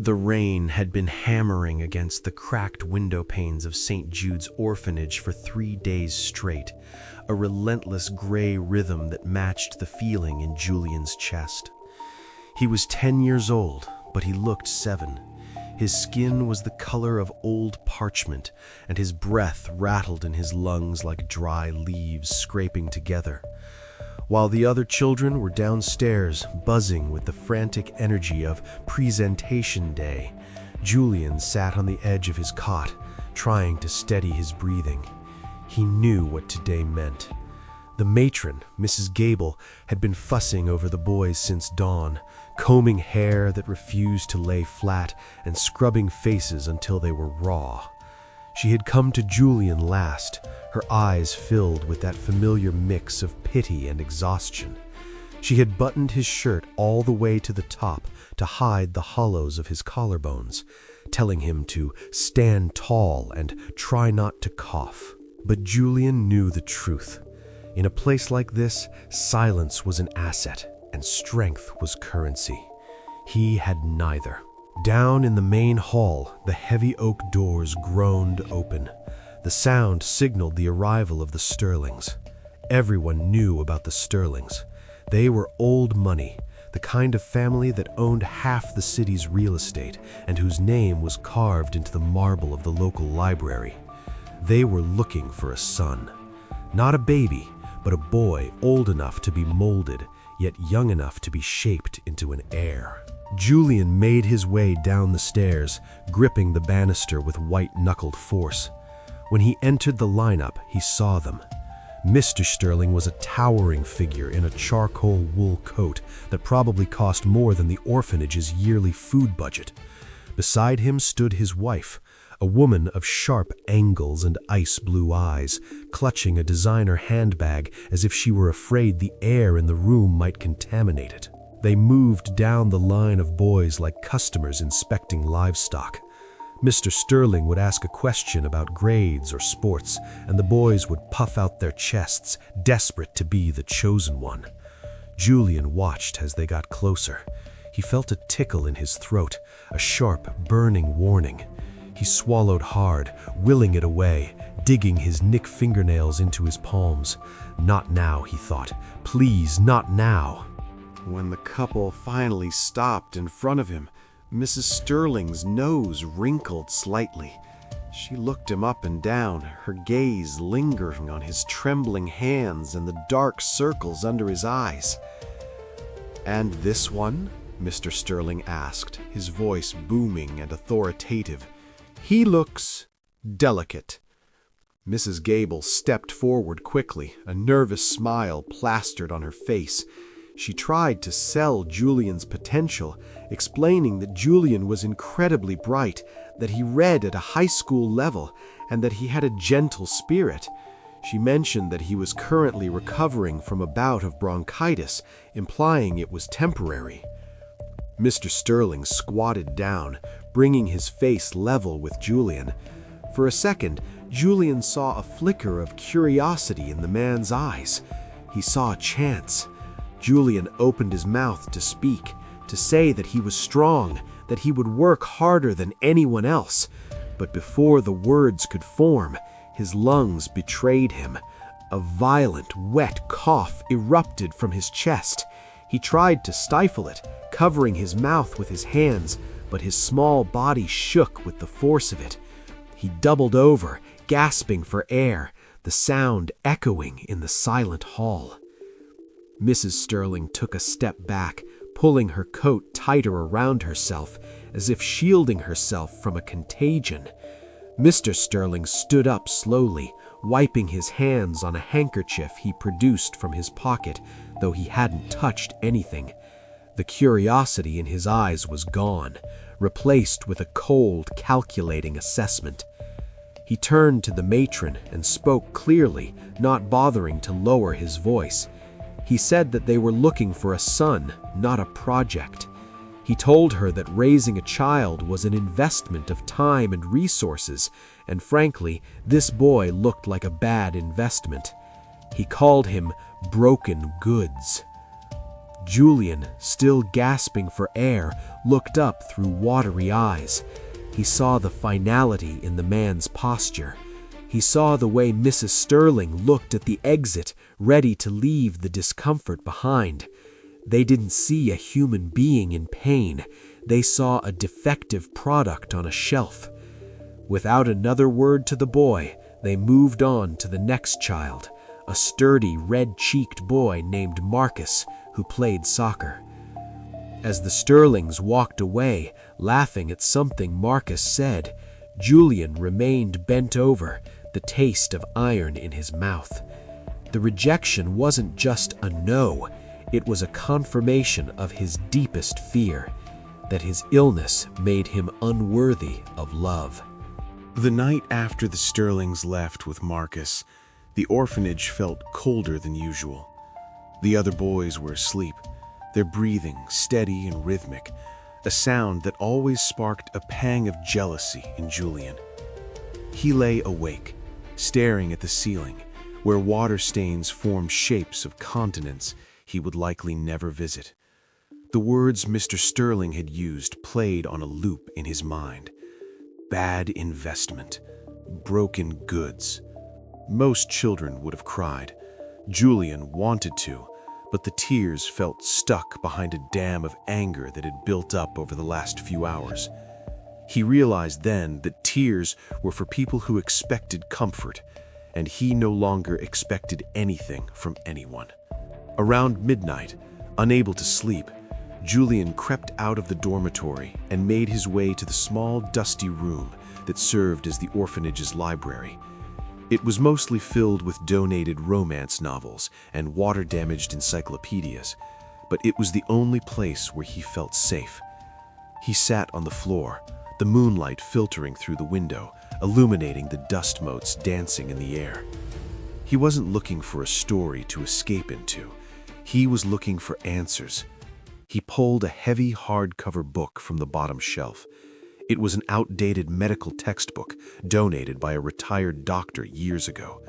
The rain had been hammering against the cracked window panes of St. Jude's orphanage for 3 days straight, a relentless gray rhythm that matched the feeling in Julian's chest. He was 10 years old, but he looked 7. His skin was the color of old parchment, and his breath rattled in his lungs like dry leaves scraping together. While the other children were downstairs, buzzing with the frantic energy of presentation day, Julian sat on the edge of his cot, trying to steady his breathing. He knew what today meant. The matron, Mrs. Gable, had been fussing over the boys since dawn, combing hair that refused to lay flat and scrubbing faces until they were raw. She had come to Julian last, her eyes filled with that familiar mix of pity and exhaustion. She had buttoned his shirt all the way to the top to hide the hollows of his collarbones, telling him to stand tall and try not to cough. But Julian knew the truth. In a place like this, silence was an asset and strength was currency. He had neither. Down in the main hall, the heavy oak doors groaned open. The sound signaled the arrival of the Sterlings. Everyone knew about the Sterlings. They were old money, the kind of family that owned half the city's real estate and whose name was carved into the marble of the local library. They were looking for a son. Not a baby, but a boy old enough to be molded, yet young enough to be shaped into an heir. Julian made his way down the stairs, gripping the banister with white-knuckled force. When he entered the lineup, he saw them. Mr. Sterling was a towering figure in a charcoal wool coat that probably cost more than the orphanage's yearly food budget. Beside him stood his wife, a woman of sharp angles and ice-blue eyes, clutching a designer handbag as if she were afraid the air in the room might contaminate it. They moved down the line of boys like customers inspecting livestock. Mr. Sterling would ask a question about grades or sports, and the boys would puff out their chests, desperate to be the chosen one. Julian watched as they got closer. He felt a tickle in his throat, a sharp, burning warning. He swallowed hard, willing it away, digging his nick fingernails into his palms. Not now, he thought. Please, not now. When the couple finally stopped in front of him, Mrs. Sterling's nose wrinkled slightly. She looked him up and down, her gaze lingering on his trembling hands and the dark circles under his eyes. "And this one?" Mr. Sterling asked, his voice booming and authoritative. "He looks delicate." Mrs. Gable stepped forward quickly, a nervous smile plastered on her face. She tried to sell Julian's potential, explaining that Julian was incredibly bright, that he read at a high school level, and that he had a gentle spirit. She mentioned that he was currently recovering from a bout of bronchitis, implying it was temporary. Mr. Sterling squatted down, bringing his face level with Julian. For a second, Julian saw a flicker of curiosity in the man's eyes. He saw a chance. Julian opened his mouth to speak, to say that he was strong, that he would work harder than anyone else. But before the words could form, his lungs betrayed him. A violent, wet cough erupted from his chest. He tried to stifle it, covering his mouth with his hands, but his small body shook with the force of it. He doubled over, gasping for air, the sound echoing in the silent hall. Mrs. Sterling took a step back, pulling her coat tighter around herself, as if shielding herself from a contagion. Mr. Sterling stood up slowly, wiping his hands on a handkerchief he produced from his pocket, though he hadn't touched anything. The curiosity in his eyes was gone, replaced with a cold, calculating assessment. He turned to the matron and spoke clearly, not bothering to lower his voice. He said that they were looking for a son, not a project. He told her that raising a child was an investment of time and resources, and frankly, this boy looked like a bad investment. He called him broken goods. Julian, still gasping for air, looked up through watery eyes. He saw the finality in the man's posture. He saw the way Mrs. Sterling looked at the exit, ready to leave the discomfort behind. They didn't see a human being in pain. They saw a defective product on a shelf. Without another word to the boy, they moved on to the next child, a sturdy, red-cheeked boy named Marcus, who played soccer. As the Sterlings walked away, laughing at something Marcus said, Julian remained bent over, the taste of iron in his mouth. The rejection wasn't just a no, it was a confirmation of his deepest fear, that his illness made him unworthy of love. The night after the Sterlings left with Marcus, the orphanage felt colder than usual. The other boys were asleep, their breathing steady and rhythmic, a sound that always sparked a pang of jealousy in Julian. He lay awake, staring at the ceiling, where water stains formed shapes of continents he would likely never visit. The words Mr. Sterling had used played on a loop in his mind. Bad investment, broken goods. Most children would have cried. Julian wanted to, but the tears felt stuck behind a dam of anger that had built up over the last few hours. He realized then that tears were for people who expected comfort, and he no longer expected anything from anyone. Around midnight, unable to sleep, Julian crept out of the dormitory and made his way to the small, dusty room that served as the orphanage's library. It was mostly filled with donated romance novels and water-damaged encyclopedias, but it was the only place where he felt safe. He sat on the floor, the moonlight filtering through the window, illuminating the dust motes dancing in the air. He wasn't looking for a story to escape into. He was looking for answers. He pulled a heavy hardcover book from the bottom shelf. It was an outdated medical textbook donated by a retired doctor years ago.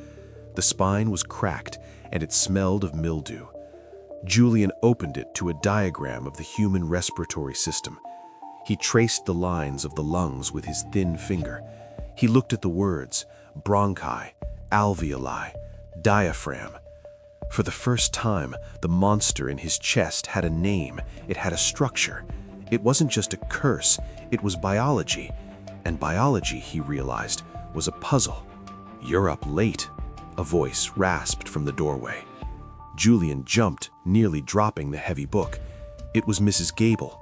The spine was cracked and it smelled of mildew. Julian opened it to a diagram of the human respiratory system. He traced the lines of the lungs with his thin finger. He looked at the words, bronchi, alveoli, diaphragm. For the first time, the monster in his chest had a name, it had a structure. It wasn't just a curse, it was biology. And biology, he realized, was a puzzle. "You're up late," a voice rasped from the doorway. Julian jumped, nearly dropping the heavy book. It was Mrs. Gable.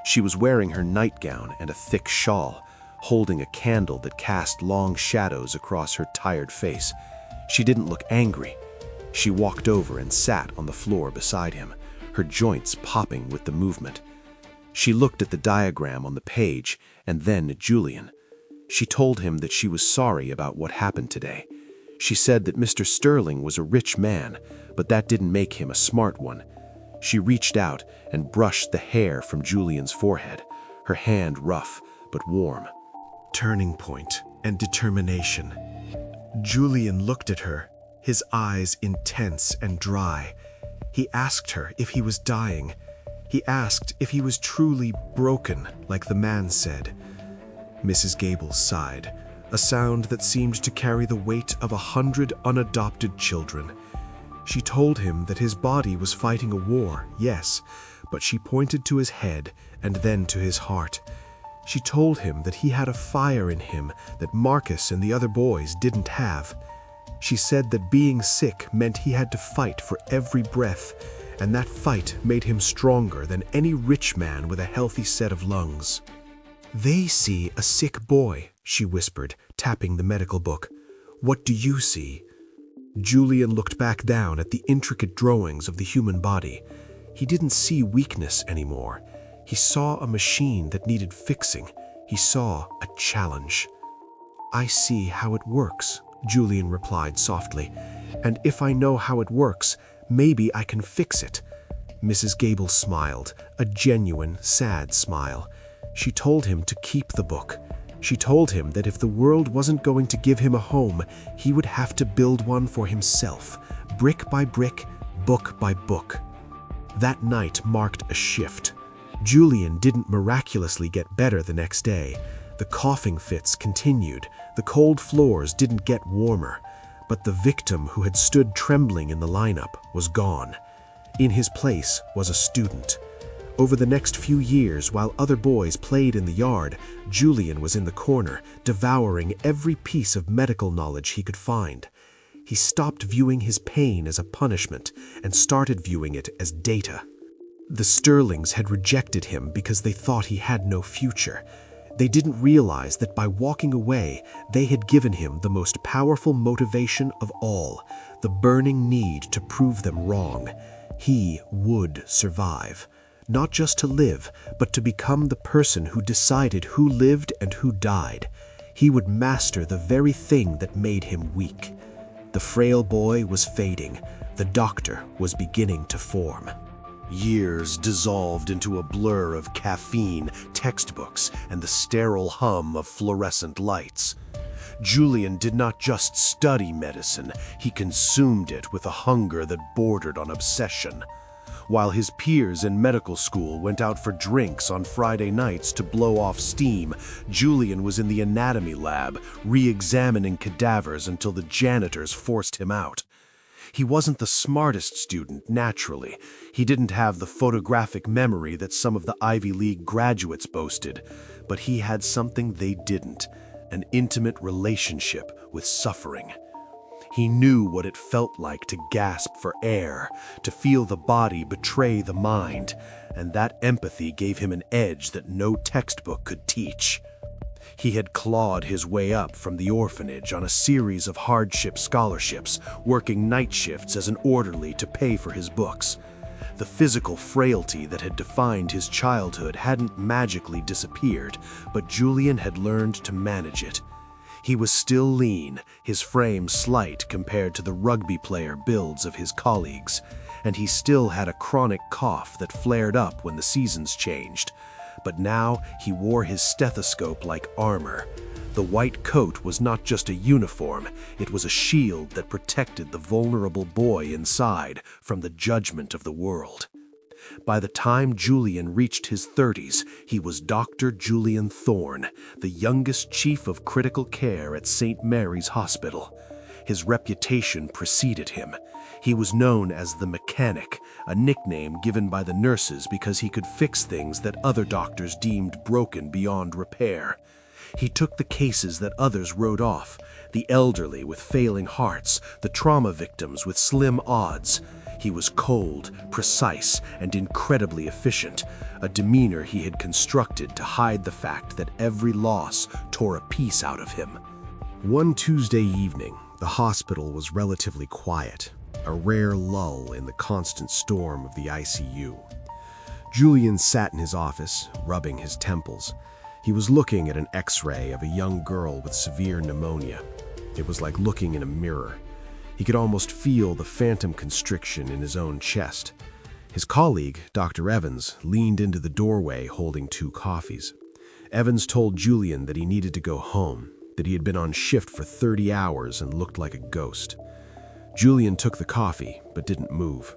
She was wearing her nightgown and a thick shawl, holding a candle that cast long shadows across her tired face. She didn't look angry. She walked over and sat on the floor beside him, her joints popping with the movement. She looked at the diagram on the page and then at Julian. She told him that she was sorry about what happened today. She said that Mr. Sterling was a rich man, but that didn't make him a smart one. She reached out and brushed the hair from Julian's forehead, her hand rough but warm. Turning point and determination. Julian looked at her, his eyes intense and dry. He asked her if he was dying. He asked if he was truly broken, like the man said. Mrs. Gable sighed, a sound that seemed to carry the weight of 100 unadopted children. She told him that his body was fighting a war, yes, but she pointed to his head and then to his heart. She told him that he had a fire in him that Marcus and the other boys didn't have. She said that being sick meant he had to fight for every breath, and that fight made him stronger than any rich man with a healthy set of lungs. "They see a sick boy," she whispered, tapping the medical book. "What do you see?" Julian looked back down at the intricate drawings of the human body. He didn't see weakness anymore. He saw a machine that needed fixing. He saw a challenge. "I see how it works," Julian replied softly. "And if I know how it works, maybe I can fix it." Mrs. Gable smiled, a genuine, sad smile. She told him to keep the book. She told him that if the world wasn't going to give him a home, he would have to build one for himself, brick by brick, book by book. That night marked a shift. Julian didn't miraculously get better the next day. The coughing fits continued, the cold floors didn't get warmer, but the victim who had stood trembling in the lineup was gone. In his place was a student. Over the next few years, while other boys played in the yard, Julian was in the corner, devouring every piece of medical knowledge he could find. He stopped viewing his pain as a punishment and started viewing it as data. The Sterlings had rejected him because they thought he had no future. They didn't realize that by walking away, they had given him the most powerful motivation of all, the burning need to prove them wrong. He would survive. Not just to live, but to become the person who decided who lived and who died. He would master the very thing that made him weak. The frail boy was fading. The doctor was beginning to form. Years dissolved into a blur of caffeine, textbooks, and the sterile hum of fluorescent lights. Julian did not just study medicine, he consumed it with a hunger that bordered on obsession. While his peers in medical school went out for drinks on Friday nights to blow off steam, Julian was in the anatomy lab, re-examining cadavers until the janitors forced him out. He wasn't the smartest student, naturally. He didn't have the photographic memory that some of the Ivy League graduates boasted, but he had something they didn't, an intimate relationship with suffering. He knew what it felt like to gasp for air, to feel the body betray the mind, and that empathy gave him an edge that no textbook could teach. He had clawed his way up from the orphanage on a series of hardship scholarships, working night shifts as an orderly to pay for his books. The physical frailty that had defined his childhood hadn't magically disappeared, but Julian had learned to manage it. He was still lean, his frame slight compared to the rugby player builds of his colleagues, and he still had a chronic cough that flared up when the seasons changed. But now he wore his stethoscope like armor. The white coat was not just a uniform, it was a shield that protected the vulnerable boy inside from the judgment of the world. By the time Julian reached his 30s, he was Dr. Julian Thorne, the youngest chief of critical care at St. Mary's Hospital. His reputation preceded him. He was known as the Mechanic, a nickname given by the nurses because he could fix things that other doctors deemed broken beyond repair. He took the cases that others wrote off, the elderly with failing hearts, the trauma victims with slim odds. He was cold, precise, and incredibly efficient, a demeanor he had constructed to hide the fact that every loss tore a piece out of him. One Tuesday evening, the hospital was relatively quiet, a rare lull in the constant storm of the ICU. Julian sat in his office, rubbing his temples. He was looking at an X-ray of a young girl with severe pneumonia. It was like looking in a mirror. He could almost feel the phantom constriction in his own chest. His colleague, Dr. Evans, leaned into the doorway holding 2 coffees. Evans told Julian that he needed to go home, that he had been on shift for 30 hours and looked like a ghost. Julian took the coffee, but didn't move.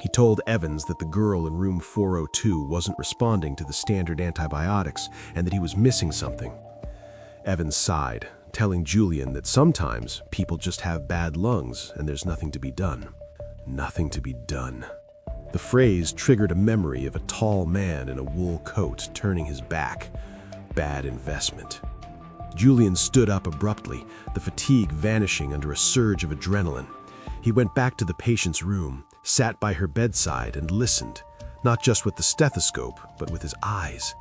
He told Evans that the girl in room 402 wasn't responding to the standard antibiotics and that he was missing something. Evans sighed, telling Julian that sometimes people just have bad lungs and there's nothing to be done. Nothing to be done. The phrase triggered a memory of a tall man in a wool coat turning his back. Bad investment. Julian stood up abruptly, the fatigue vanishing under a surge of adrenaline. He went back to the patient's room, sat by her bedside and listened, not just with the stethoscope, but with his eyes.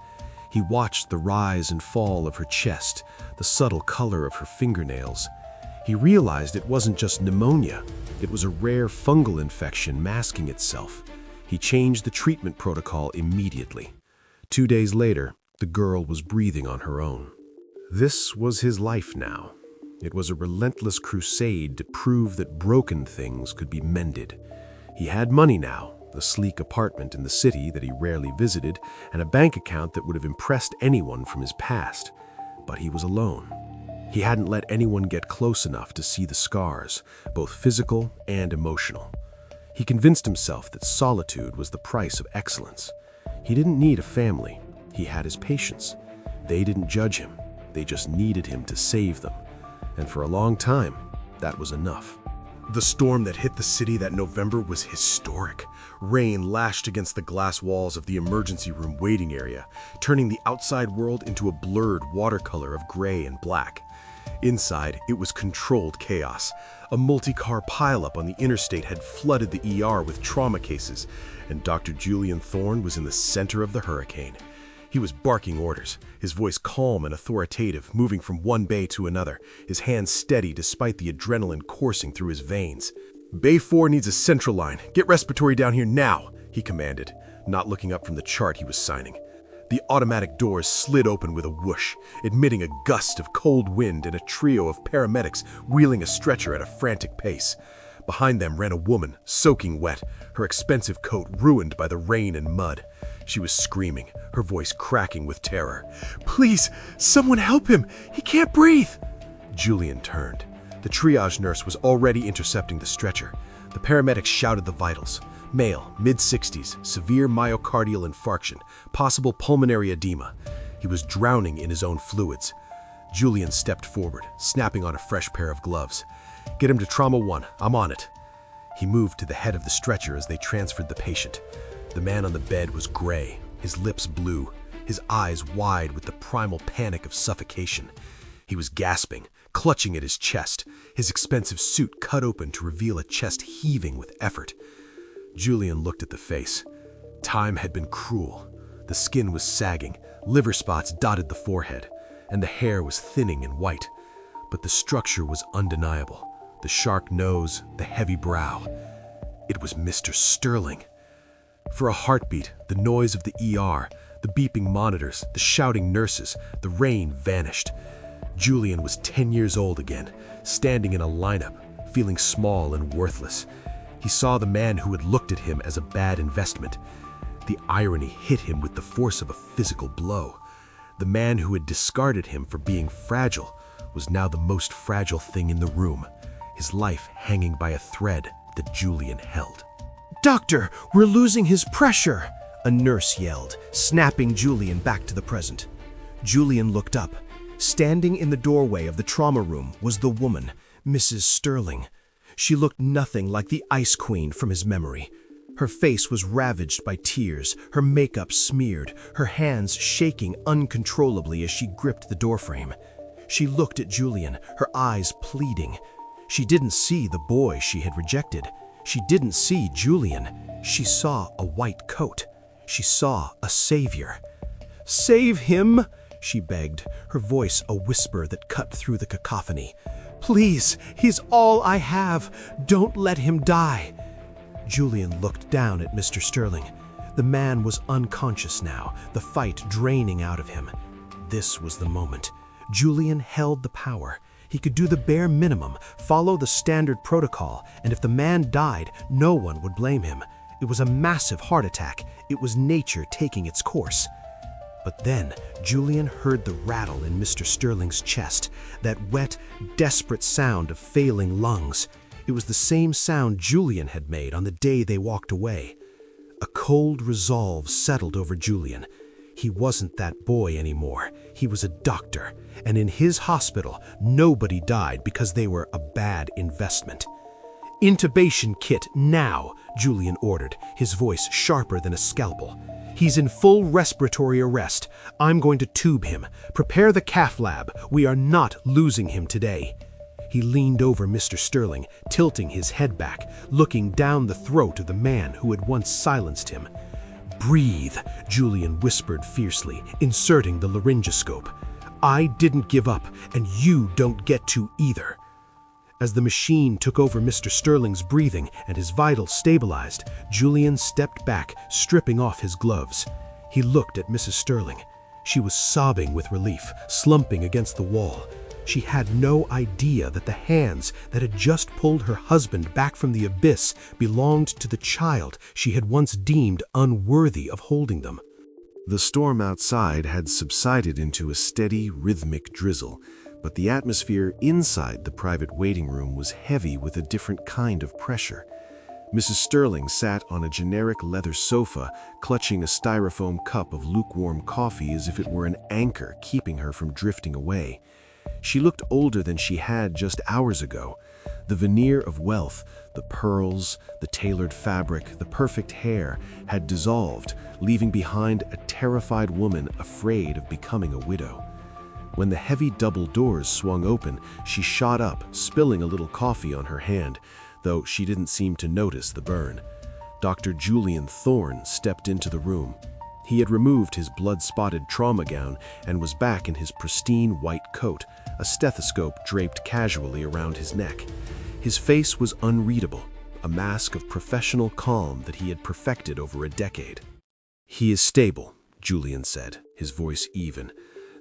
He watched the rise and fall of her chest, the subtle color of her fingernails. He realized it wasn't just pneumonia, it was a rare fungal infection masking itself. He changed the treatment protocol immediately. 2 days later, the girl was breathing on her own. This was his life now. It was a relentless crusade to prove that broken things could be mended. He had money now, a sleek apartment in the city that he rarely visited, and a bank account that would have impressed anyone from his past. But he was alone. He hadn't let anyone get close enough to see the scars, both physical and emotional. He convinced himself that solitude was the price of excellence. He didn't need a family. He had his patients. They didn't judge him. They just needed him to save them. And for a long time, that was enough. The storm that hit the city that November was historic. Rain lashed against the glass walls of the emergency room waiting area, turning the outside world into a blurred watercolor of gray and black. Inside, it was controlled chaos. A multi-car pileup on the interstate had flooded the ER with trauma cases, and Dr. Julian Thorne was in the center of the hurricane. He was barking orders, his voice calm and authoritative, moving from one bay to another, his hands steady despite the adrenaline coursing through his veins. "Bay 4 needs a central line. Get respiratory down here now," he commanded, not looking up from the chart he was signing. The automatic doors slid open with a whoosh, admitting a gust of cold wind and a trio of paramedics wheeling a stretcher at a frantic pace. Behind them ran a woman, soaking wet, her expensive coat ruined by the rain and mud. She was screaming, her voice cracking with terror. "Please, someone help him! He can't breathe!" Julian turned. The triage nurse was already intercepting the stretcher. The paramedics shouted the vitals. Male, mid-60s, severe myocardial infarction, possible pulmonary edema. He was drowning in his own fluids. Julian stepped forward, snapping on a fresh pair of gloves. "Get him to Trauma 1. I'm on it." He moved to the head of the stretcher as they transferred the patient. The man on the bed was gray, his lips blue, his eyes wide with the primal panic of suffocation. He was gasping, clutching at his chest, his expensive suit cut open to reveal a chest heaving with effort. Julian looked at the face. Time had been cruel. The skin was sagging, liver spots dotted the forehead, and the hair was thinning and white. But the structure was undeniable. The sharp nose, the heavy brow. It was Mr. Sterling. For a heartbeat, the noise of the ER, the beeping monitors, the shouting nurses, the rain vanished. Julian was 10 years old again, standing in a lineup, feeling small and worthless. He saw the man who had looked at him as a bad investment. The irony hit him with the force of a physical blow. The man who had discarded him for being fragile was now the most fragile thing in the room, his life hanging by a thread that Julian held. "Doctor, we're losing his pressure," a nurse yelled, snapping Julian back to the present. Julian looked up. Standing in the doorway of the trauma room was the woman, Mrs. Sterling. She looked nothing like the Ice Queen from his memory. Her face was ravaged by tears, her makeup smeared, her hands shaking uncontrollably as she gripped the doorframe. She looked at Julian, her eyes pleading. She didn't see the boy she had rejected. She didn't see Julian. She saw a white coat. She saw a savior. "Save him!" she begged, her voice a whisper that cut through the cacophony. "Please, he's all I have. Don't let him die." Julian looked down at Mr. Sterling. The man was unconscious now, the fight draining out of him. This was the moment. Julian held the power. He could do the bare minimum, follow the standard protocol, and if the man died, no one would blame him. It was a massive heart attack. It was nature taking its course. But then Julian heard the rattle in Mr. Sterling's chest, that wet, desperate sound of failing lungs. It was the same sound Julian had made on the day they walked away. A cold resolve settled over Julian. He wasn't that boy anymore. He was a doctor, and in his hospital, nobody died because they were a bad investment. "Intubation kit now," Julian ordered, his voice sharper than a scalpel. "He's in full respiratory arrest. I'm going to tube him. Prepare the cath lab. We are not losing him today." He leaned over Mr. Sterling, tilting his head back, looking down the throat of the man who had once silenced him. "Breathe," Julian whispered fiercely, inserting the laryngoscope. "I didn't give up, and you don't get to either." As the machine took over Mr. Sterling's breathing and his vitals stabilized, Julian stepped back, stripping off his gloves. He looked at Mrs. Sterling. She was sobbing with relief, slumping against the wall. She had no idea that the hands that had just pulled her husband back from the abyss belonged to the child she had once deemed unworthy of holding them. The storm outside had subsided into a steady, rhythmic drizzle, but the atmosphere inside the private waiting room was heavy with a different kind of pressure. Mrs. Sterling sat on a generic leather sofa, clutching a styrofoam cup of lukewarm coffee as if it were an anchor keeping her from drifting away. She looked older than she had just hours ago. The veneer of wealth, the pearls, the tailored fabric, the perfect hair had dissolved, leaving behind a terrified woman afraid of becoming a widow. When the heavy double doors swung open, she shot up, spilling a little coffee on her hand, though she didn't seem to notice the burn. Dr. Julian Thorne stepped into the room. He had removed his blood-spotted trauma gown and was back in his pristine white coat, a stethoscope draped casually around his neck. His face was unreadable, a mask of professional calm that he had perfected over a decade. "He is stable," Julian said, his voice even.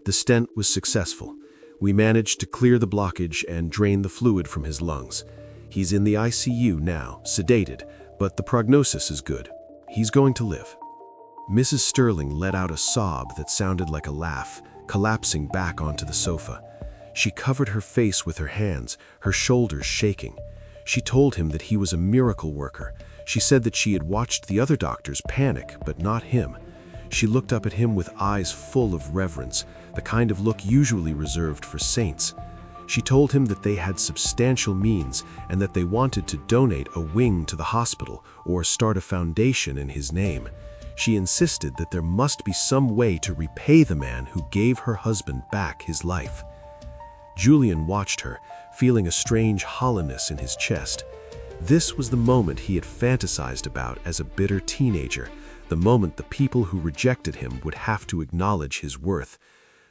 "The stent was successful. We managed to clear the blockage and drain the fluid from his lungs. He's in the ICU now, sedated, but the prognosis is good. He's going to live." Mrs. Sterling let out a sob that sounded like a laugh, collapsing back onto the sofa. She covered her face with her hands, her shoulders shaking. She told him that he was a miracle worker. She said that she had watched the other doctors panic, but not him. She looked up at him with eyes full of reverence, the kind of look usually reserved for saints. She told him that they had substantial means and that they wanted to donate a wing to the hospital or start a foundation in his name. She insisted that there must be some way to repay the man who gave her husband back his life. Julian watched her, feeling a strange hollowness in his chest. This was the moment he had fantasized about as a bitter teenager, the moment the people who rejected him would have to acknowledge his worth.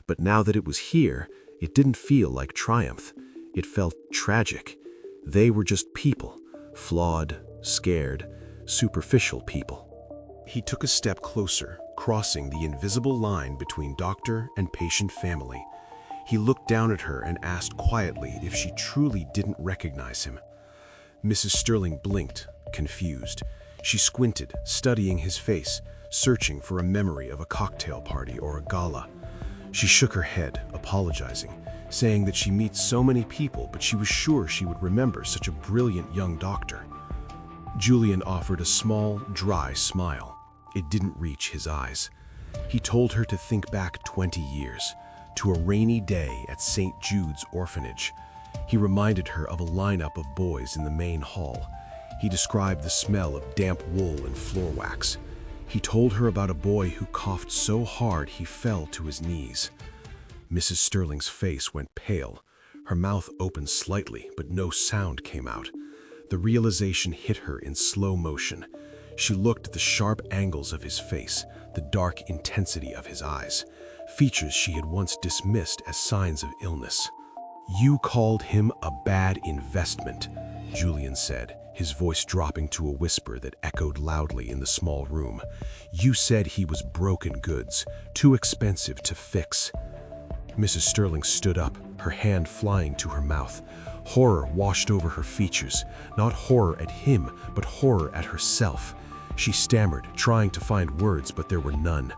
But now that it was here, it didn't feel like triumph. It felt tragic. They were just people, flawed, scared, superficial people. He took a step closer, crossing the invisible line between doctor and patient family. He looked down at her and asked quietly if she truly didn't recognize him. Mrs. Sterling blinked, confused. She squinted, studying his face, searching for a memory of a cocktail party or a gala. She shook her head, apologizing, saying that she meets so many people, but she was sure she would remember such a brilliant young doctor. Julian offered a small, dry smile. It didn't reach his eyes. He told her to think back 20 years, to a rainy day at St. Jude's orphanage. He reminded her of a lineup of boys in the main hall. He described the smell of damp wool and floor wax. He told her about a boy who coughed so hard he fell to his knees. Mrs. Sterling's face went pale. Her mouth opened slightly, but no sound came out. The realization hit her in slow motion. She looked at the sharp angles of his face, the dark intensity of his eyes, features she had once dismissed as signs of illness. "You called him a bad investment," Julian said, his voice dropping to a whisper that echoed loudly in the small room. "You said he was broken goods, too expensive to fix." Mrs. Sterling stood up, her hand flying to her mouth. Horror washed over her features, not horror at him, but horror at herself. She stammered, trying to find words, but there were none.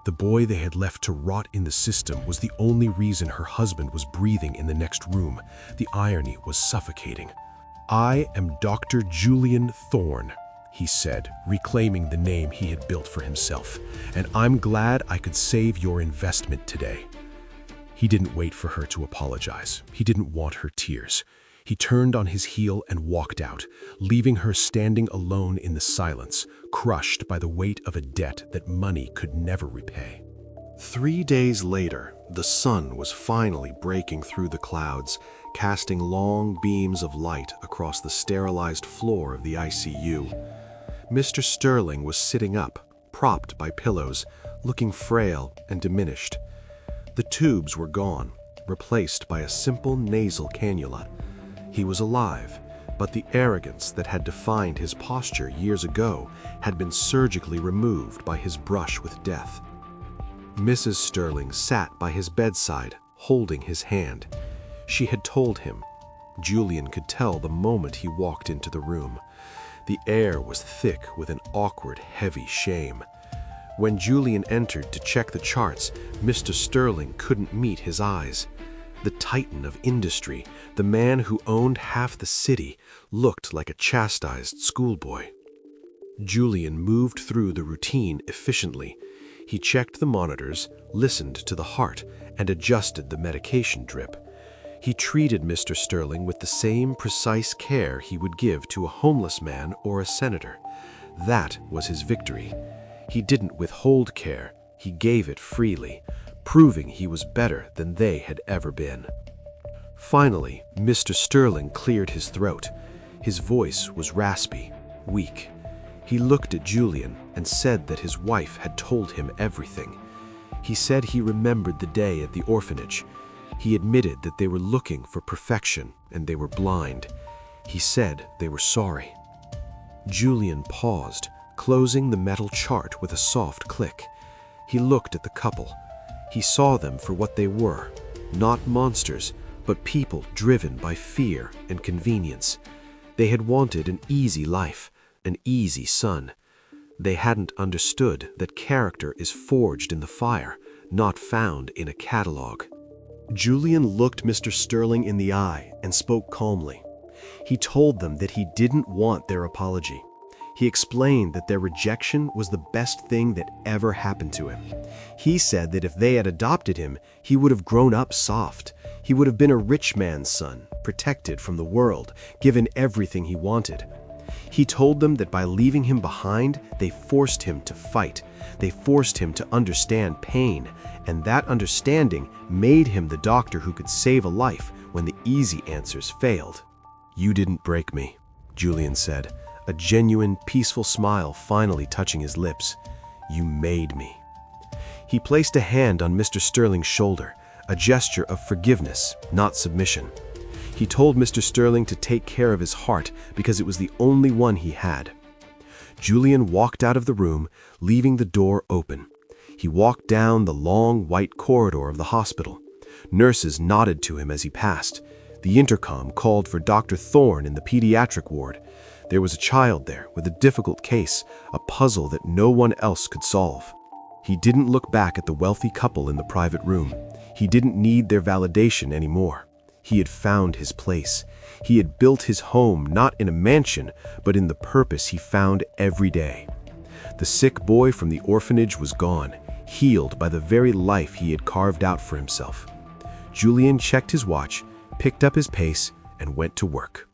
The boy they had left to rot in the system was the only reason her husband was breathing in the next room. The irony was suffocating. "I am Dr. Julian Thorne," he said, reclaiming the name he had built for himself, "and I'm glad I could save your investment today." He didn't wait for her to apologize. He didn't want her tears. He turned on his heel and walked out, leaving her standing alone in the silence, crushed by the weight of a debt that money could never repay. 3 days later, the sun was finally breaking through the clouds, casting long beams of light across the sterilized floor of the ICU. Mr. Sterling was sitting up, propped by pillows, looking frail and diminished. The tubes were gone, replaced by a simple nasal cannula. He was alive, but the arrogance that had defined his posture years ago had been surgically removed by his brush with death. Mrs. Sterling sat by his bedside, holding his hand. She had told him. Julian could tell the moment he walked into the room. The air was thick with an awkward, heavy shame. When Julian entered to check the charts, Mr. Sterling couldn't meet his eyes. The titan of industry, the man who owned half the city, looked like a chastised schoolboy. Julian moved through the routine efficiently. He checked the monitors, listened to the heart, and adjusted the medication drip. He treated Mr. Sterling with the same precise care he would give to a homeless man or a senator. That was his victory. He didn't withhold care, he gave it freely, proving he was better than they had ever been. Finally, Mr. Sterling cleared his throat. His voice was raspy, weak. He looked at Julian and said that his wife had told him everything. He said he remembered the day at the orphanage. He admitted that they were looking for perfection and they were blind. He said they were sorry. Julian paused, closing the metal chart with a soft click. He looked at the couple. He saw them for what they were, not monsters, but people driven by fear and convenience. They had wanted an easy life, an easy son. They hadn't understood that character is forged in the fire, not found in a catalog. Julian looked Mr. Sterling in the eye and spoke calmly. He told them that he didn't want their apology. He explained that their rejection was the best thing that ever happened to him. He said that if they had adopted him, he would have grown up soft. He would have been a rich man's son, protected from the world, given everything he wanted. He told them that by leaving him behind, they forced him to fight. They forced him to understand pain, and that understanding made him the doctor who could save a life when the easy answers failed. "You didn't break me," Julian said, a genuine, peaceful smile finally touching his lips. "You made me." He placed a hand on Mr. Sterling's shoulder, a gesture of forgiveness, not submission. He told Mr. Sterling to take care of his heart because it was the only one he had. Julian walked out of the room, leaving the door open. He walked down the long, white corridor of the hospital. Nurses nodded to him as he passed. The intercom called for Dr. Thorne in the pediatric ward. There was a child there with a difficult case, a puzzle that no one else could solve. He didn't look back at the wealthy couple in the private room. He didn't need their validation anymore. He had found his place. He had built his home not in a mansion, but in the purpose he found every day. The sick boy from the orphanage was gone, healed by the very life he had carved out for himself. Julian checked his watch, picked up his pace, and went to work.